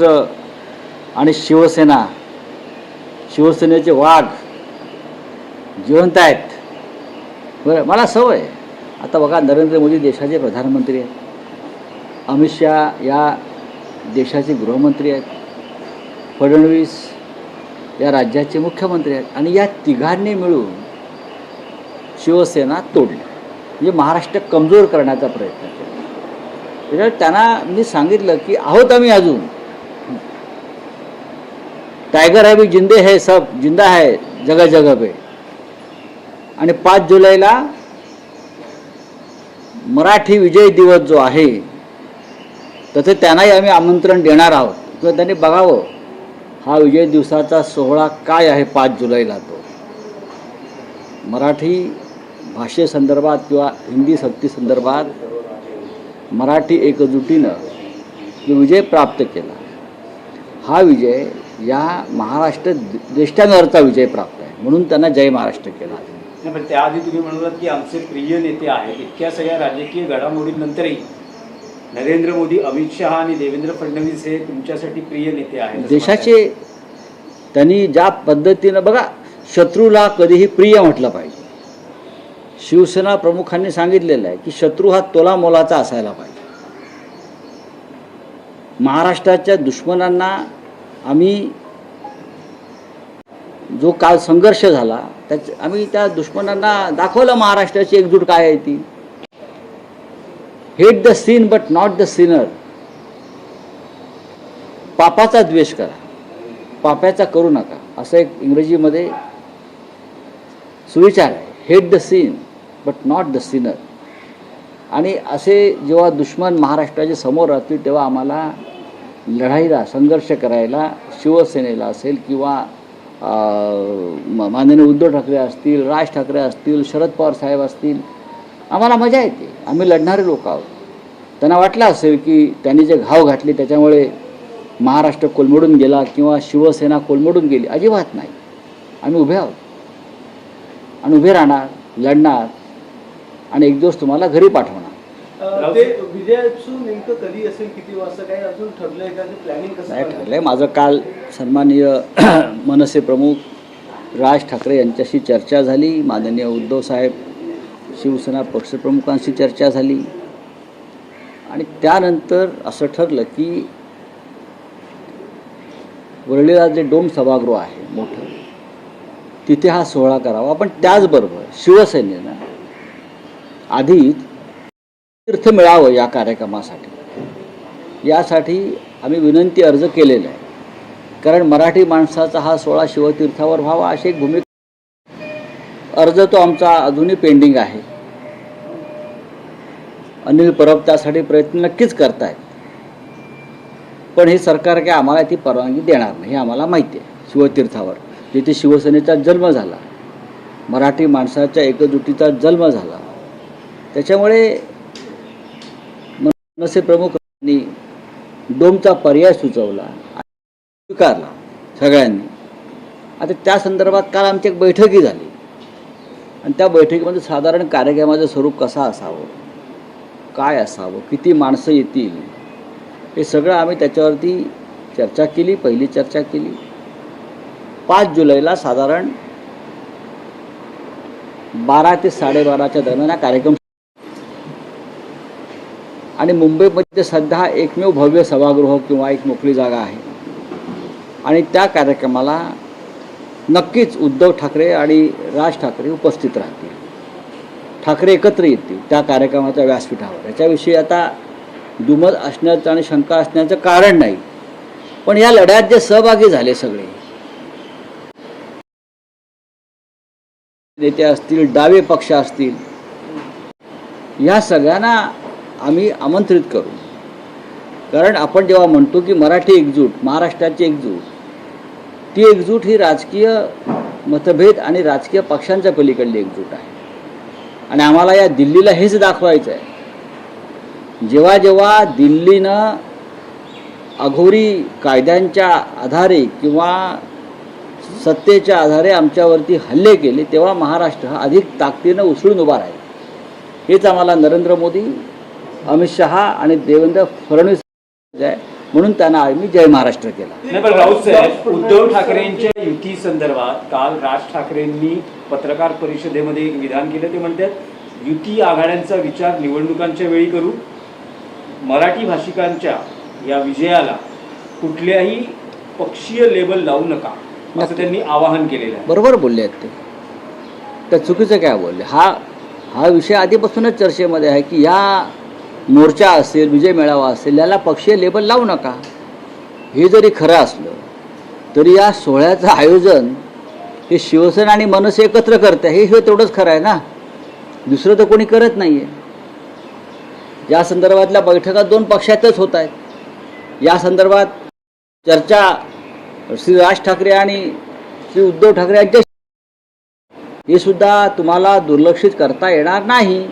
आणि शिवसेना, शिवसेनेचे वाघ जिवंत आहेत. बरं, मला सवय आहे. आता बघा, नरेंद्र मोदी देशाचे प्रधानमंत्री आहेत, अमित शहा या देशाचे गृहमंत्री आहेत, फडणवीस या राज्याचे मुख्यमंत्री आहेत, आणि या तिघांनी मिळून शिवसेना तोडली, म्हणजे महाराष्ट्र कमजोर करण्याचा प्रयत्न केला. त्याच्यामुळे त्यांना मी सांगितलं की आहोत आम्ही अजून, टायगर है भी जिंदे है, सब जिंदा है जगह जगह पे. आणि 5 जुलैला मराठी विजय दिवस जो आहे, तसे त्यांनाही आम्ही आमंत्रण देणार आहोत किंवा त्यांनी बघावं हा विजय दिवसाचा सोहळा काय आहे 5 जुलैला. तो मराठी भाषेसंदर्भात किंवा हिंदी सक्तीसंदर्भात मराठी एकजुटीनं जो विजय प्राप्त केला, हा विजय या महाराष्ट्र देशांवरचा विजय प्राप्त आहे, म्हणून त्यांना जय महाराष्ट्र केला. पण त्याआधी तुम्ही म्हणालात की आमचे प्रिय नेते आहेत. इतक्या सगळ्या राजकीय घडामोडींनंतरही नरेंद्र मोदी, अमित शहा आणि देवेंद्र फडणवीस हे तुमच्यासाठी प्रिय नेते आहेत देशाचे. त्यांनी ज्या पद्धतीनं, बघा, शत्रूला कधीही प्रिय म्हटलं पाहिजे. शिवसेना प्रमुखांनी सांगितलेलं आहे की शत्रू हा तोला मोलाचा असायला पाहिजे. महाराष्ट्राच्या दुश्मनांना आम्ही जो काल संघर्ष झाला आम्ही त्या दुश्मनांना दाखवलं महाराष्ट्राची एकजूट काय आहे ती. Hate the sin but not the sinner. पापाचा द्वेष करा, पाप्याचा करू नका, असं एक इंग्रजीमध्ये सुविचार आहे. Hate the sin but not the sinner. आणि असे जेव्हा दुश्मन महाराष्ट्राच्या समोर असतील तेव्हा आम्हाला लढाईला, संघर्ष करायला, शिवसेनेला असेल किंवा माननीय उद्धव ठाकरे असतील, राज ठाकरे असतील, शरद पवार साहेब असतील, आम्हाला मजा येते. आम्ही लढणारे लोक आहोत. त्यांना वाटलं असेल की त्यांनी जे घाव घातले त्याच्यामुळे महाराष्ट्र कोलमडून गेला किंवा शिवसेना कोलमडून गेली. अजिबात नाही. आम्ही उभे आहोत आणि उभे राहणार, लढणार आणि एक दिवस तुम्हाला घरी पाठवणार. ते विजयाचं नेमकं कधी असेल, किती वाजता, काही अजून ठरलंय का? प्लॅनिंग कसं नाही ठरलंय. माझं काल सन्माननीय मनसे प्रमुख राज ठाकरे यांच्याशी चर्चा झाली, माननीय उद्धव साहेब शिवसेना पक्षप्रमुखांशी चर्चा झाली, आणि त्यानंतर असं ठरलं की वरळीला जे डोम सभागृह आहे मोठं, तिथे हा सोहळा करावा. पण त्याचबरोबर शिवसेनेनं आधी तीर्थ मिळावं या कार्यक्रमासाठी, यासाठी आम्ही विनंती अर्ज केलेला आहे. कारण मराठी माणसाचा हा सोहळा शिवतीर्थावर व्हावा अशी एक भूमिका. अर्ज तो आमचा अजूनही पेंडिंग आहे. अनिल परब त्यासाठी प्रयत्न नक्कीच करतायत, पण हे सरकार काय आम्हाला ती परवानगी देणार नाही हे आम्हाला माहिती आहे. शिवतीर्थावर जिथे शिवसेनेचा जन्म झाला, मराठी माणसाच्या एकजुटीचा जन्म झाला, त्याच्यामुळे मनसे प्रमुखांनी डोमचा पर्याय सुचवला आणि स्वीकारला सगळ्यांनी. आता त्या संदर्भात काल आमची एक बैठकही झाली, आणि त्या बैठकीमध्ये साधारण कार्यक्रमाचं स्वरूप कसं असावं, काय असावं, किती माणसं येतील, हे सगळं आम्ही त्याच्यावरती चर्चा केली. पहिली चर्चा केली 5 जुलैला साधारण 12 ते 12:30च्या दरम्यान हा कार्यक्रम. आणि मुंबईमध्ये सध्या एकमेव भव्य सभागृह किंवा एक मोकळी जागा आहे, आणि त्या कार्यक्रमाला नक्कीच उद्धव ठाकरे आणि राज ठाकरे उपस्थित राहतील. ठाकरे एकत्र येतील त्या कार्यक्रमाच्या व्यासपीठावर. याच्याविषयी आता दुमत असण्याचं आणि शंका असण्याचं कारण नाही. पण या लढ्यात जे सहभागी झाले सगळे नेते असतील, डावे पक्ष असतील, या सगळ्यांना आम्ही आमंत्रित करू. कारण आपण जेव्हा म्हणतो की मराठी एकजूट, महाराष्ट्राची एकजूट, ती एकजूट ही राजकीय मतभेद आणि राजकीय पक्षांच्या पलीकडली एकजूट आहे. आणि आम्हाला या दिल्लीला हेच दाखवायचं आहे. जेव्हा जेव्हा दिल्लीनं अघोरी कायद्यांच्या आधारे किंवा सत्तेच्या आधारे आमच्यावरती हल्ले केले, तेव्हा महाराष्ट्र हा अधिक ताकदीनं उसळून उभा राहील. हेच आम्हाला नरेंद्र मोदी, अमित शहा आणि देवेंद्र फडणवीस आहे. म्हणून त्यांना आम्ही जय महाराष्ट्र केला. नाही, पण राऊत साहेब, उद्धव ठाकरेंच्या युती संदर्भात काल राज ठाकरेंनी पत्रकार परिषदेमध्ये एक विधान केलं. ते म्हणतात युती आघाड्यांचा विचार निवडणुकांच्या वेळी करू, मराठी भाषिकांच्या या विजयाला कुठल्याही पक्षीय लेबल लावू नका, असं त्यांनी आवाहन केलेलं आहे. बरोबर बोलले आहेत ते, तर चुकीचं काय बोलले. हा विषय आधीपासूनच चर्चेमध्ये आहे की या मोर्चा असेल, विजय मेळावा असेल, याला पक्षीय लेबल लावू नका. हे जरी खरं असलं तरी या सोहळ्याचं आयोजन हे शिवसेना आणि मनसे एकत्र करते, हे तेवढंच खरं आहे ना, दुसरं तर कोणी करत नाही आहे. या संदर्भातल्या बैठका 2 पक्षातच होत आहेत. या संदर्भात चर्चा श्री राज ठाकरे आणि श्री उद्धव ठाकरे यांच्या हे सुद्धा तुम्हाला दुर्लक्षित करता येणार नाही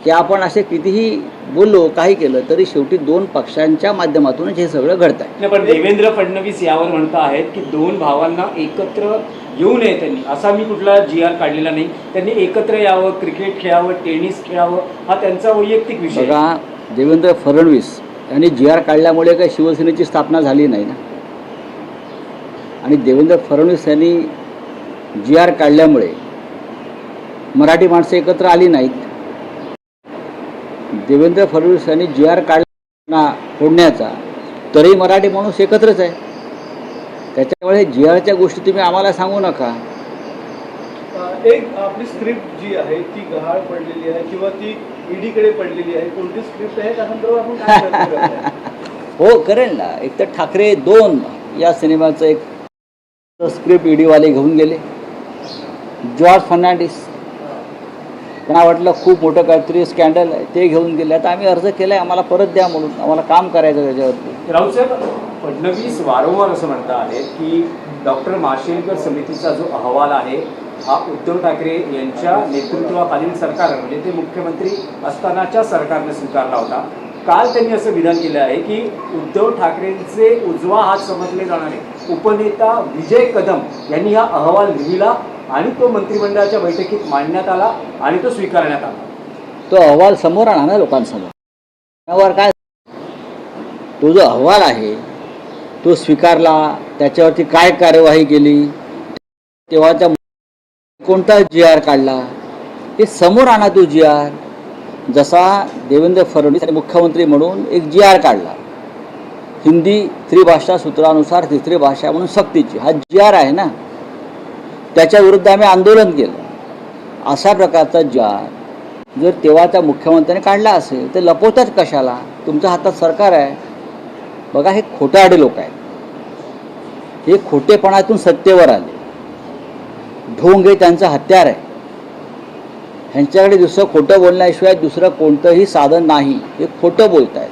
की आपण असे कितीही बोललो, काही केलं तरी शेवटी 2 पक्षांच्या माध्यमातूनच हे सगळं घडत आहे. नाही, पण देवेंद्र फडणवीस यावर म्हणत आहेत की 2 भावांना एकत्र येऊ नये. त्यांनी असा मी कुठला GR काढलेला नाही. त्यांनी एकत्र यावं, क्रिकेट खेळावं, टेनिस खेळावं, हा त्यांचा वैयक्तिक विषय. बघा, देवेंद्र फडणवीस यांनी GR काढल्यामुळे काही शिवसेनेची स्थापना झाली नाही ना, आणि देवेंद्र फडणवीस यांनी GR काढल्यामुळे मराठी माणसं एकत्र आली नाहीत. देवेंद्र फडणवीस यांनी GR काढला फोडण्याचा, तरी मराठी माणूस एकत्रच आहे. त्याच्यामुळे GRच्या गोष्टी तुम्ही आम्हाला सांगू नका. एक आपली स्क्रिप्ट जी आहे ती गहाळ पडलेली आहे किंवा ती ईडीकडे पडलेली आहे, कोणती स्क्रिप्ट आहे त्या संदर्भात आपण काय प्रयत्न करताय? हो, करेल ना. एक तर ठाकरे 2 या सिनेमाचं एक स्क्रिप्ट ईडीवाले घेऊन गेले. जॉर्ज फर्नांडिस, त्यांना वाटलं खूप मोठं काहीतरी स्कॅन्डल आहे, ते घेऊन गेले. आता आम्ही अर्ज केला आहे, आम्हाला परत द्या म्हणून, आम्हाला काम करायचं त्याच्यावरती. राऊत साहेब, फडणवीस वारंवार असं म्हणत आहेत की डॉक्टर माशेलकर समितीचा जो अहवाल आहे हा उद्धव ठाकरे यांच्या नेतृत्वाखालील सरकार, म्हणजे ते मुख्यमंत्री असतानाच्या सरकारने स्वीकारला होता. काल त्यांनी असं विधान केलं आहे की उद्धव ठाकरेंचे उजवा हात समजले जाणारे उपनेता विजय कदम यांनी हा अहवाल लिहिला आणि तो मंत्रिमंडळाच्या बैठकीत मांडण्यात आला आणि तो स्वीकारण्यात आला. तो अहवाल समोर आणा ना लोकांसमोर. त्यावर काय, तो जो अहवाल आहे तो स्वीकारला, त्याच्यावरती काय कार्यवाही केली, तेव्हाच्या कोणता GR काढला, हे समोर आणा. तो GR जसा देवेंद्र फडणवीस आणि मुख्यमंत्री म्हणून एक GR काढला, हिंदी त्रिभाषा सूत्रानुसार 3री भाषा म्हणून सक्तीची, हा GR आहे ना, त्याच्या विरुद्ध आम्ही आंदोलन केलं. अशा प्रकारचा GR जर तेव्हाच्या मुख्यमंत्र्यांनी काढला असेल तर लपवतात कशाला? तुमच्या हातात सरकार आहे. बघा, हे खोटारडे लोक आहेत, हे खोटेपणातून सत्तेवर आले. ढोंग हे त्यांचं हत्यार आहे. ह्यांच्याकडे दुसरं खोटं बोलण्याशिवाय दुसरं कोणतंही साधन नाही. हे खोटं बोलत आहेत.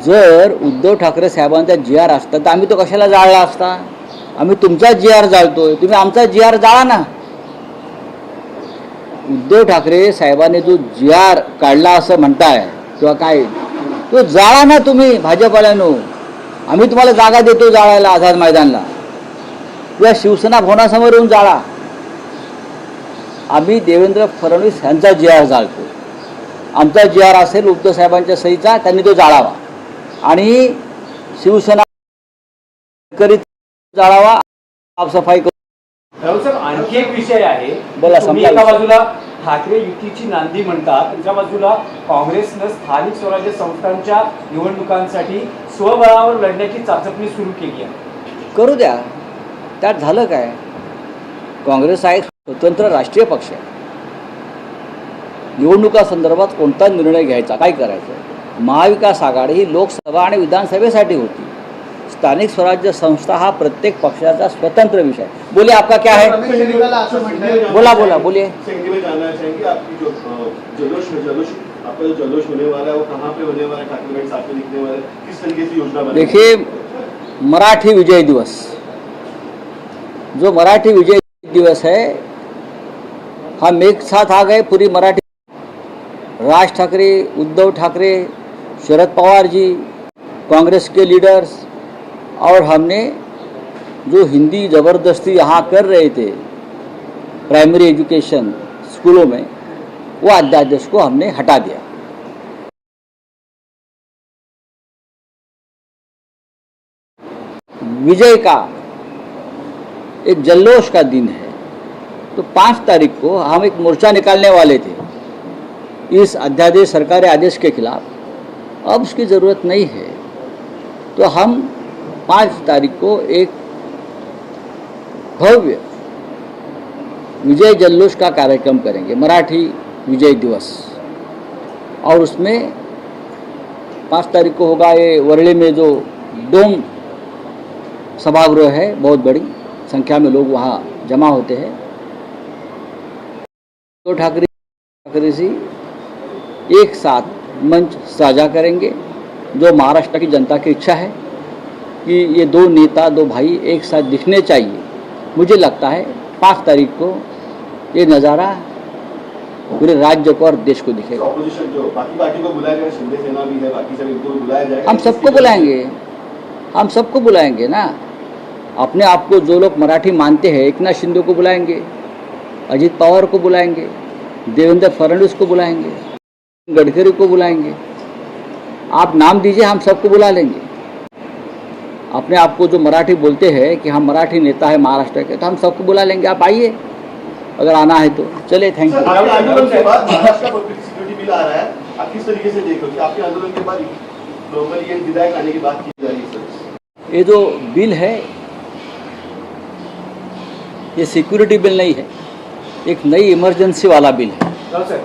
जर उद्धव ठाकरे साहेबांचा GR असता तर आम्ही तो कशाला जाळला असता? आम्ही तुमचा GR जाळतोय, तुम्ही आमचा GR जाळा ना. उद्धव ठाकरे साहेबांनी जो GR काढला असं म्हणताय किंवा काय, तो जाळा ना तुम्ही भाजपवाल्यांनो. आम्ही तुम्हाला जागा देतो जाळायला आझाद मैदानला किंवा शिवसेना भवनासमोर येऊन जाळा. आम्ही देवेंद्र फडणवीस यांचा GR जाळतो. आमचा GR असेल उद्धव साहेबांच्या सहीचा, त्यांनी तो जाळावा आणि शिवसेना करीत जाळावा, साफसफाई करू. राऊत साहेब, आणखी एक विषय आहे. बोला, तुम्ही एका बाजूला ठाकरे युतीची नांदी म्हणतात, दुसऱ्या बाजूला काँग्रेसनं स्थानिक स्वराज्य संस्थांच्या निवडणुकांसाठी स्वबळावर लढण्याची चाचपणी सुरू केली आहे. करू द्या, त्यात झालं काय? काँग्रेस हा एक स्वतंत्र राष्ट्रीय पक्ष आहे. निवडणुकासंदर्भात कोणता निर्णय घ्यायचा, काय करायचं? महाविकास आघाडी ही लोकसभा आणि विधानसभेसाठी होती. स्थानिक स्वराज्य संस्था हा प्रत्येक पक्षाचा स्वतंत्र विषय. बोलिए, आपका क्या है? बोला बोला, बोलिए. आपका जो जल्लोष होने वाला है वो कहाँ पे होने वाला है? ठाकुरगढ़ साथ में दिखने वाला है, किस तरीके से योजना बनेगी? देखिए, मराठी विजय दिवस, जो मराठी विजय दिवस है, हम एक साथ आ गए पूरी मराठी. राज ठाकरे, उद्धव ठाकरे, शरद पवार जी, कांग्रेस के लीडर्स, और हमने जो हिंदी ज़बरदस्ती यहाँ कर रहे थे प्राइमरी एजुकेशन स्कूलों में, वो अध्यादेश को हमने हटा दिया. विजय का एक जल्लोष का दिन है, तो 5 तारीख को हम एक मोर्चा निकालने वाले थे इस अध्यादेश, सरकारी आदेश के खिलाफ। अब उसकी ज़रूरत नहीं है, तो हम 5 तारीख को एक भव्य विजय जल्लोष का कार्यक्रम करेंगे, मराठी विजय दिवस। और उसमें 5 तारीख को होगा ये वर्ली में जो डोम सभागृह है, बहुत बड़ी संख्या में लोग वहाँ जमा होते हैं। तो ठाकरे जी एक साथ मंच साझा करेंगे, जो महाराष्ट्र की जनता की इच्छा है कि ये 2 नेता, 2 भाई एक साथ दिखने चाहिए। मुझे लगता है 5 तारीख को ये नज़ारा पूरे राज्य को और देश को दिखेगा। ऑपोजिशन जो बाकी पार्टी को बुलाएगा, शिंदे सेना भी है, बाकी सभी को बुलाया जाएगा। हम सबको बुलाएंगे, हम सबको बुलाएंगे ना। अपने आप को जो लोग मराठी मानते हैं, एकनाथ शिंदे को बुलाएंगे, अजित पवार को बुलाएंगे, देवेंद्र फडणवीस को बुलाएंगे, गडकरी को बुलाएंगे। आप नाम दीजिए, हम सबको बुला लेंगे। अपने आप को जो मराठी बोलते हैं कि हम मराठी नेता है महाराष्ट्र के, तो हम सबको बुला लेंगे। आप आइए अगर आना है तो। चलिए, थैंक यू। आपके आंदोलन के बाद महाराष्ट्र पब्लिक सिक्योरिटी बिल आ रहा है, आप किस तरीके से देख रहे हो कि आपके आंदोलन के बाद नॉर्मली ये विधायक आने की बात की जा रही है सर? ये जो बिल है, ये सिक्योरिटी बिल नहीं है, एक नई इमरजेंसी वाला बिल है। सर